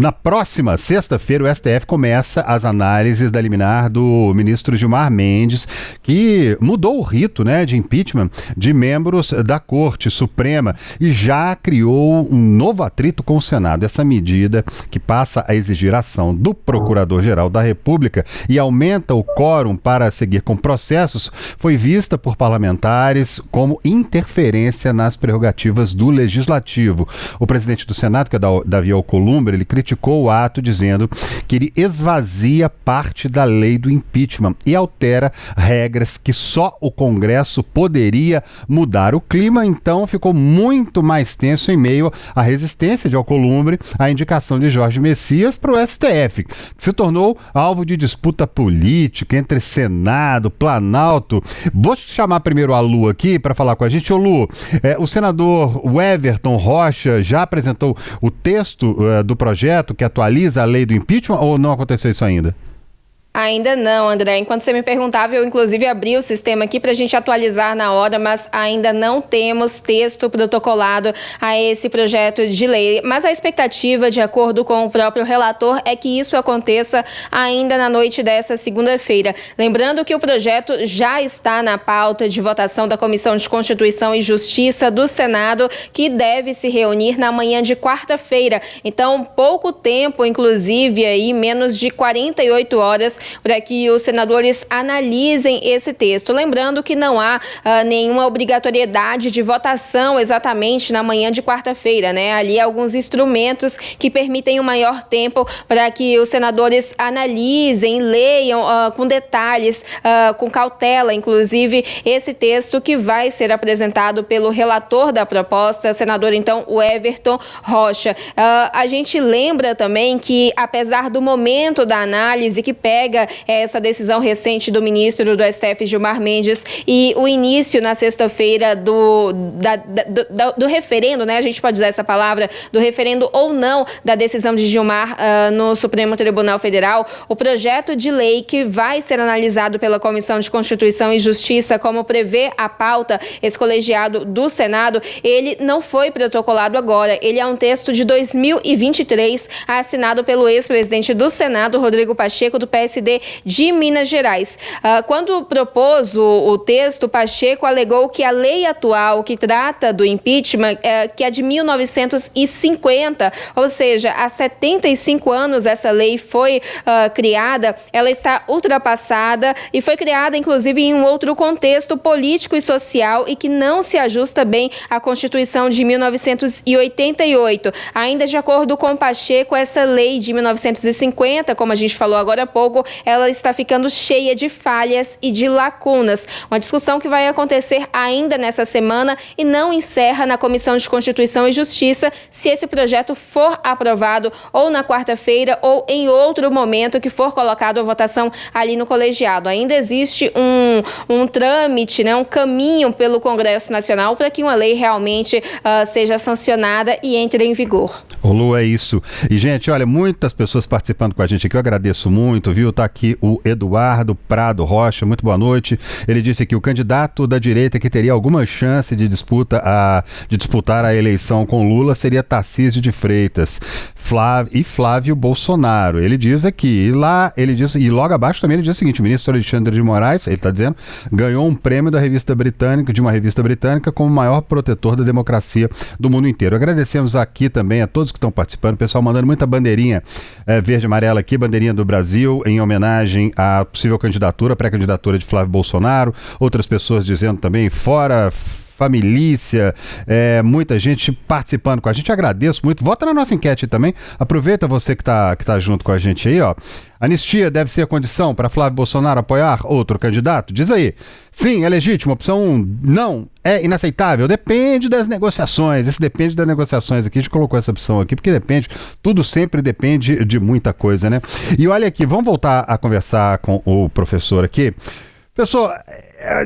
Na próxima sexta-feira, o STF começa as análises da liminar do ministro Gilmar Mendes, que mudou o rito, né, de impeachment de membros da Corte Suprema e já criou um novo atrito com o Senado. Essa medida, que passa a exigir a ação do Procurador-Geral da República e aumenta o quórum para seguir com processos, foi vista por parlamentares como interferência nas prerrogativas do Legislativo. O presidente do Senado, que é Davi Alcolumbre, ele criticou o ato dizendo que ele esvazia parte da lei do impeachment e altera regras que só o Congresso poderia mudar. O clima, então, ficou muito mais tenso em meio à resistência de Alcolumbre à indicação de Jorge Messias para o STF, que se tornou alvo de disputa política entre Senado, Planalto. Vou chamar primeiro a Lu aqui para falar com a gente. Ô Lu, o senador Everton Rocha já apresentou o texto do projeto que atualiza a lei do impeachment ou não aconteceu isso ainda? Ainda não, André. Enquanto você me perguntava, eu inclusive abri o sistema aqui para a gente atualizar na hora, mas ainda não temos texto protocolado a esse projeto de lei. Mas a expectativa, de acordo com o próprio relator, é que isso aconteça ainda na noite dessa segunda-feira. Lembrando que o projeto já está na pauta de votação da Comissão de Constituição e Justiça do Senado, que deve se reunir na manhã de quarta-feira. Então, pouco tempo, inclusive, aí, menos de 48 horas, para que os senadores analisem esse texto. Lembrando que não há nenhuma obrigatoriedade de votação exatamente na manhã de quarta-feira, né? Ali há alguns instrumentos que permitem um maior tempo para que os senadores analisem, leiam com detalhes, com cautela, inclusive, esse texto que vai ser apresentado pelo relator da proposta, senador, então, o Everton Rocha. A gente lembra também que, apesar do momento da análise que pega essa decisão recente do ministro do STF, Gilmar Mendes, e o início na sexta-feira do referendo, né? A gente pode usar essa palavra, do referendo ou não da decisão de Gilmar no Supremo Tribunal Federal, o projeto de lei que vai ser analisado pela Comissão de Constituição e Justiça, como prevê a pauta, esse colegiado do Senado, ele não foi protocolado agora. Ele é um texto de 2023, assinado pelo ex-presidente do Senado, Rodrigo Pacheco, do PSD de Minas Gerais. Quando propôs o texto, Pacheco alegou que a lei atual que trata do impeachment, que é de 1950, ou seja, há 75 anos essa lei foi criada, ela está ultrapassada e foi criada, inclusive, em um outro contexto político e social e que não se ajusta bem à Constituição de 1988. Ainda de acordo com Pacheco, essa lei de 1950, como a gente falou agora há pouco, ela está ficando cheia de falhas e de lacunas. Uma discussão que vai acontecer ainda nessa semana e não encerra na Comissão de Constituição e Justiça se esse projeto for aprovado ou na quarta-feira ou em outro momento que for colocado à votação ali no colegiado. Ainda existe um trâmite, né, um caminho pelo Congresso Nacional para que uma lei realmente seja sancionada e entre em vigor. Ô Lu, é isso. E, gente, olha, muitas pessoas participando com a gente aqui, eu agradeço muito, viu? Tá aqui o Eduardo Prado Rocha, muito boa noite. Ele disse que o candidato da direita que teria alguma chance de disputar a eleição com Lula seria Tarcísio de Freitas e Flávio Bolsonaro. Ele diz aqui, e logo abaixo também ele diz o seguinte: o ministro Alexandre de Moraes, ele está dizendo, ganhou um prêmio de uma revista britânica como o maior protetor da democracia do mundo inteiro. Agradecemos aqui também a todos que estão participando, o pessoal mandando muita bandeirinha verde e amarela aqui, bandeirinha do Brasil, em homenagem à possível pré-candidatura de Flávio Bolsonaro. Outras pessoas dizendo também, fora família, muita gente participando com a gente. Agradeço muito. Vota na nossa enquete também. Aproveita você que tá junto com a gente aí, ó. Anistia deve ser a condição para Flávio Bolsonaro apoiar outro candidato? Diz aí. Sim, é legítimo. Opção 1, não, é inaceitável. Depende das negociações. Esse depende das negociações aqui. A gente colocou essa opção aqui porque tudo sempre depende de muita coisa, né? E olha aqui, vamos voltar a conversar com o professor aqui. Professor,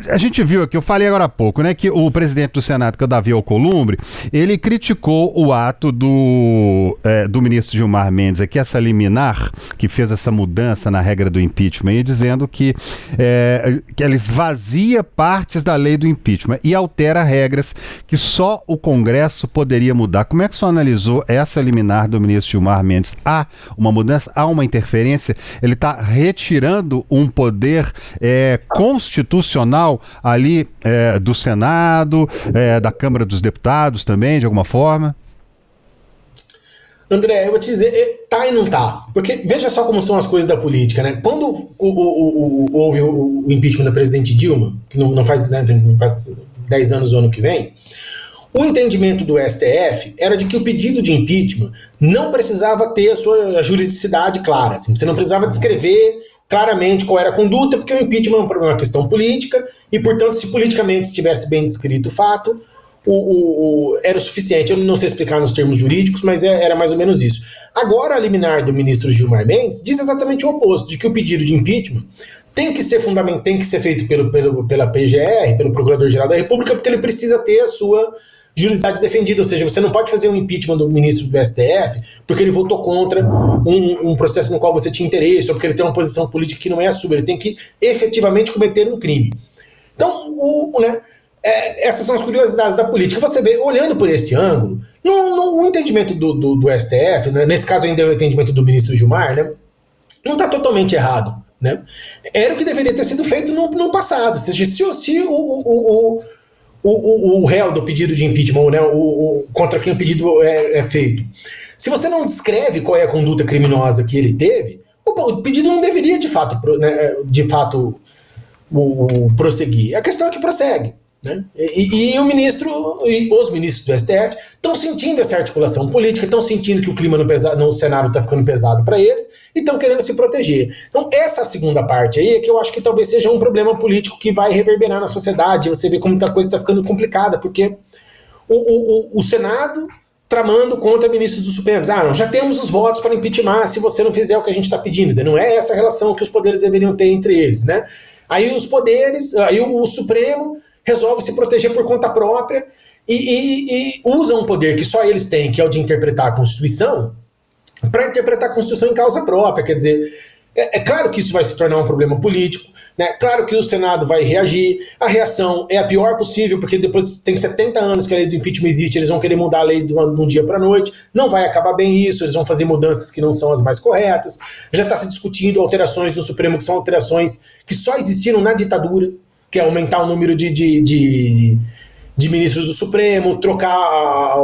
A gente viu aqui, eu falei agora há pouco, né, que o presidente do Senado, que é o Davi Alcolumbre, ele criticou o ato do ministro Gilmar Mendes, aqui, essa liminar, que fez essa mudança na regra do impeachment, dizendo que ela esvazia partes da lei do impeachment e altera regras que só o Congresso poderia mudar. Como é que o senhor analisou essa liminar do ministro Gilmar Mendes? Há uma mudança, há uma interferência? Ele está retirando um poder constitucional ali do Senado, da Câmara dos Deputados também, de alguma forma? André, eu vou te dizer, tá e não tá. Porque veja só como são as coisas da política, né? Quando houve o impeachment da presidente Dilma, que não faz, né, tem 10 anos o ano que vem, o entendimento do STF era de que o pedido de impeachment não precisava ter a sua juridicidade clara. Assim, você não precisava descrever claramente qual era a conduta, porque o impeachment é uma questão política e, portanto, se politicamente estivesse bem descrito o fato, era o suficiente. Eu não sei explicar nos termos jurídicos, mas era mais ou menos isso. Agora, a liminar do ministro Gilmar Mendes diz exatamente o oposto, de que o pedido de impeachment tem que ser feito pela PGR, pelo Procurador-Geral da República, porque ele precisa ter a sua juridicidade defendida, ou seja, você não pode fazer um impeachment do ministro do STF porque ele votou contra um processo no qual você tinha interesse, ou porque ele tem uma posição política que não é a sua, ele tem que efetivamente cometer um crime. Então, essas são as curiosidades da política. Você vê, olhando por esse ângulo, o entendimento do STF, né, nesse caso ainda é o entendimento do ministro Gilmar, né, não está totalmente errado. Né? Era o que deveria ter sido feito no passado. Ou seja, se o réu do pedido de impeachment, né, contra quem o pedido é feito, se você não descreve qual é a conduta criminosa que ele teve, o pedido não deveria de fato prosseguir. A questão é que prossegue. Né? E os ministros do STF estão sentindo essa articulação política, estão sentindo que o clima no Senado está ficando pesado para eles e estão querendo se proteger. Então essa segunda parte aí é que eu acho que talvez seja um problema político que vai reverberar na sociedade. Você vê como muita coisa está ficando complicada, porque o Senado tramando contra ministros do Supremo. Já temos os votos para impeachment se você não fizer o que a gente está pedindo. Não é essa relação que os poderes deveriam ter entre eles. Né? Aí os poderes, aí o Supremo resolve se proteger por conta própria e usa um poder que só eles têm, que é o de interpretar a Constituição, para interpretar a Constituição em causa própria. Quer dizer, é claro que isso vai se tornar um problema político, né? Claro que o Senado vai reagir, a reação é a pior possível, porque depois tem 70 anos que a lei do impeachment existe, eles vão querer mudar a lei de um dia para a noite, não vai acabar bem isso, eles vão fazer mudanças que não são as mais corretas, já está se discutindo alterações no Supremo, que são alterações que só existiram na ditadura, que é aumentar o número de ministros do Supremo, trocar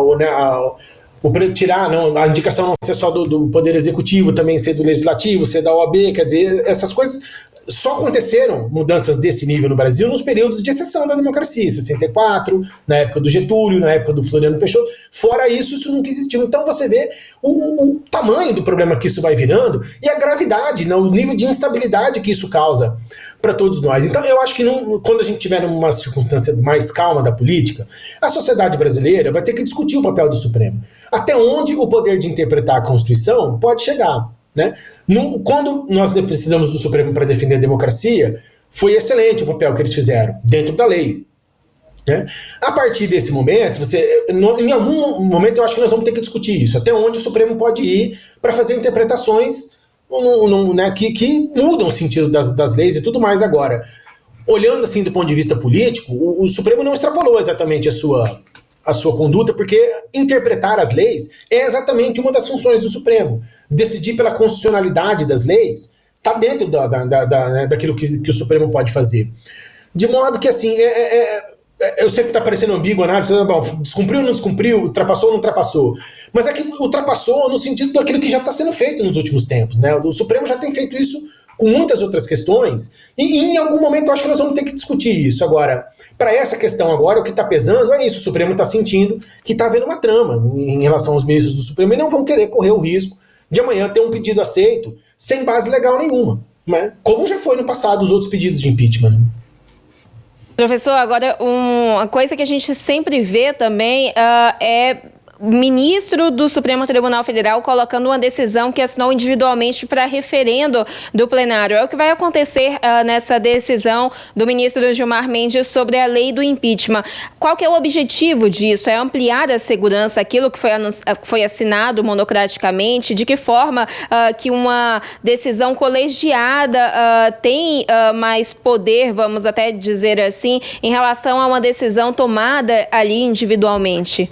tirar a indicação não ser só do Poder Executivo, também ser do Legislativo, ser da OAB, quer dizer, essas coisas só aconteceram, mudanças desse nível no Brasil, nos períodos de exceção da democracia, 64, na época do Getúlio, na época do Floriano Peixoto. Fora isso nunca existiu. Então você vê o tamanho do problema que isso vai virando e a gravidade, né, o nível de instabilidade que isso causa para todos nós. Então eu acho que quando a gente tiver numa circunstância mais calma da política, a sociedade brasileira vai ter que discutir o papel do Supremo. Até onde o poder de interpretar a Constituição pode chegar. Né? Quando nós precisamos do Supremo para defender a democracia, foi excelente o papel que eles fizeram, dentro da lei. Né? A partir desse momento, em algum momento eu acho que nós vamos ter que discutir isso, até onde o Supremo pode ir para fazer interpretações né, que mudam o sentido das leis e tudo mais. Agora, olhando assim do ponto de vista político, o Supremo não extrapolou exatamente a sua conduta, porque interpretar as leis é exatamente uma das funções do Supremo. Decidir pela constitucionalidade das leis está dentro daquilo que o Supremo pode fazer. De modo que, assim, eu sei que está parecendo ambíguo a análise, descumpriu ou não descumpriu, ultrapassou ou não ultrapassou. Mas é que ultrapassou no sentido daquilo que já está sendo feito nos últimos tempos. Né? O Supremo já tem feito isso com muitas outras questões, e em algum momento eu acho que nós vamos ter que discutir isso. Agora, para essa questão agora, o que está pesando é isso, o Supremo está sentindo que está havendo uma trama em relação aos ministros do Supremo, e não vão querer correr o risco de amanhã ter um pedido aceito sem base legal nenhuma, né? Como já foi no passado os outros pedidos de impeachment. Né? Professor, agora uma coisa que a gente sempre vê também é ministro do Supremo Tribunal Federal colocando uma decisão que assinou individualmente para referendo do plenário. É o que vai acontecer nessa decisão do ministro Gilmar Mendes sobre a lei do impeachment. Qual que é o objetivo disso? É ampliar a segurança, aquilo que foi assinado monocraticamente? De que forma que uma decisão colegiada tem mais poder, vamos até dizer assim, em relação a uma decisão tomada ali individualmente?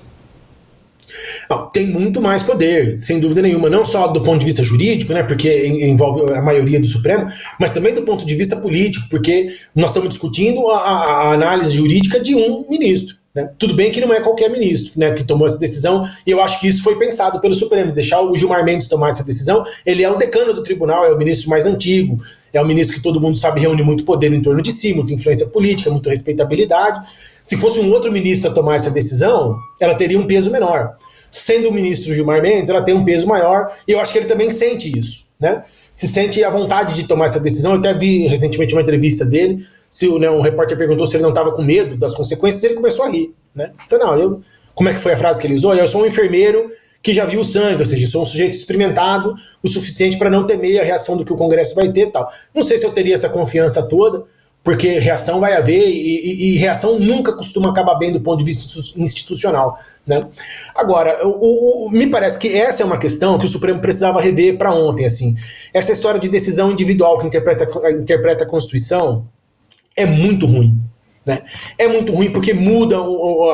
Tem muito mais poder, sem dúvida nenhuma, não só do ponto de vista jurídico, né, porque envolve a maioria do Supremo, mas também do ponto de vista político, porque nós estamos discutindo a análise jurídica de um ministro. Né? Tudo bem que não é qualquer ministro, né, que tomou essa decisão, e eu acho que isso foi pensado pelo Supremo, deixar o Gilmar Mendes tomar essa decisão. Ele é o decano do tribunal, é o ministro mais antigo, é o ministro que todo mundo sabe reúne muito poder em torno de si, muita influência política, muita respeitabilidade. Se fosse um outro ministro a tomar essa decisão, ela teria um peso menor. Sendo o ministro Gilmar Mendes, ela tem um peso maior, e eu acho que ele também sente isso, né? Se sente a vontade de tomar essa decisão. Eu até vi recentemente uma entrevista dele, um repórter perguntou se ele não estava com medo das consequências, ele começou a rir, né? Disse, como é que foi a frase que ele usou? Eu sou um enfermeiro que já viu o sangue, ou seja, sou um sujeito experimentado o suficiente para não temer a reação do que o Congresso vai ter e tal. Não sei se eu teria essa confiança toda, porque reação vai haver, e reação nunca costuma acabar bem do ponto de vista institucional. Né? Agora, me parece que essa é uma questão que o Supremo precisava rever para ontem. Assim. Essa história de decisão individual que interpreta a Constituição é muito ruim. Né? É muito ruim porque muda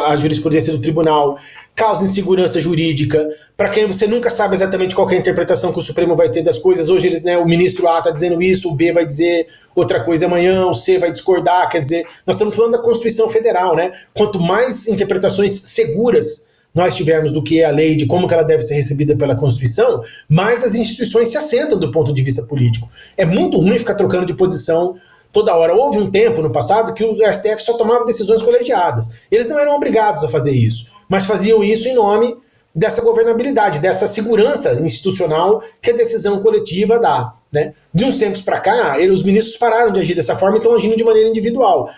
a jurisprudência do tribunal, causa insegurança jurídica, para quem você nunca sabe exatamente qual é a interpretação que o Supremo vai ter das coisas. Hoje o ministro A está dizendo isso, o B vai dizer outra coisa amanhã, o C vai discordar. Quer dizer, nós estamos falando da Constituição Federal. Né? Quanto mais interpretações seguras nós tivermos do que é a lei, de como que ela deve ser recebida pela Constituição, mais as instituições se assentam do ponto de vista político. É muito ruim ficar trocando de posição toda hora. Houve um tempo no passado que o STF só tomava decisões colegiadas. Eles não eram obrigados a fazer isso, mas faziam isso em nome dessa governabilidade, dessa segurança institucional que a decisão coletiva dá. Né? De uns tempos para cá, os ministros pararam de agir dessa forma e estão agindo de maneira individual.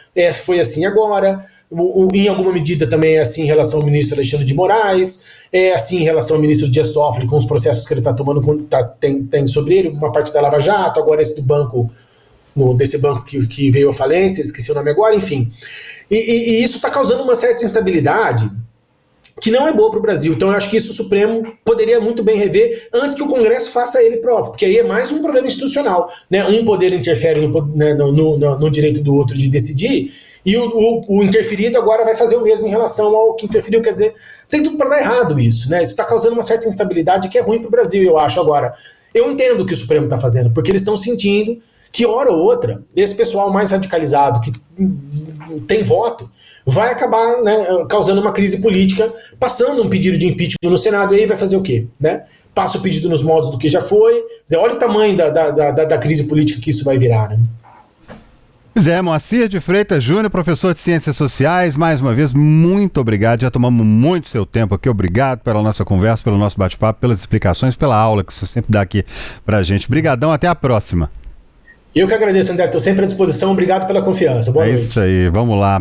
Foi assim agora, em alguma medida também é assim em relação ao ministro Alexandre de Moraes, é assim em relação ao ministro Dias Toffoli, com os processos que ele está tomando, tem sobre ele, uma parte da Lava Jato, agora esse do banco, desse banco que veio à falência, esqueci o nome agora, enfim. E isso está causando uma certa instabilidade que não é boa para o Brasil. Então eu acho que isso o Supremo poderia muito bem rever antes que o Congresso faça ele próprio, porque aí é mais um problema institucional. Né? Um poder interfere no direito do outro de decidir, e o interferido agora vai fazer o mesmo em relação ao que interferiu. Quer dizer, tem tudo para dar errado isso. Né? Isso está causando uma certa instabilidade que é ruim para o Brasil, eu acho. Agora, eu entendo o que o Supremo está fazendo, porque eles estão sentindo que, hora ou outra, esse pessoal mais radicalizado, que tem voto, vai acabar, né, causando uma crise política, passando um pedido de impeachment no Senado, e aí vai fazer o quê? Né? Passa o pedido nos moldes do que já foi. Quer dizer, olha o tamanho da crise política que isso vai virar. Né? Zé Moacir de Freitas Júnior, professor de Ciências Sociais, mais uma vez, muito obrigado. Já tomamos muito seu tempo aqui. Obrigado pela nossa conversa, pelo nosso bate-papo, pelas explicações, pela aula que você sempre dá aqui pra gente. Obrigadão, até a próxima. Eu que agradeço, André. Estou sempre à disposição. Obrigado pela confiança. Boa noite. É isso aí, vamos lá.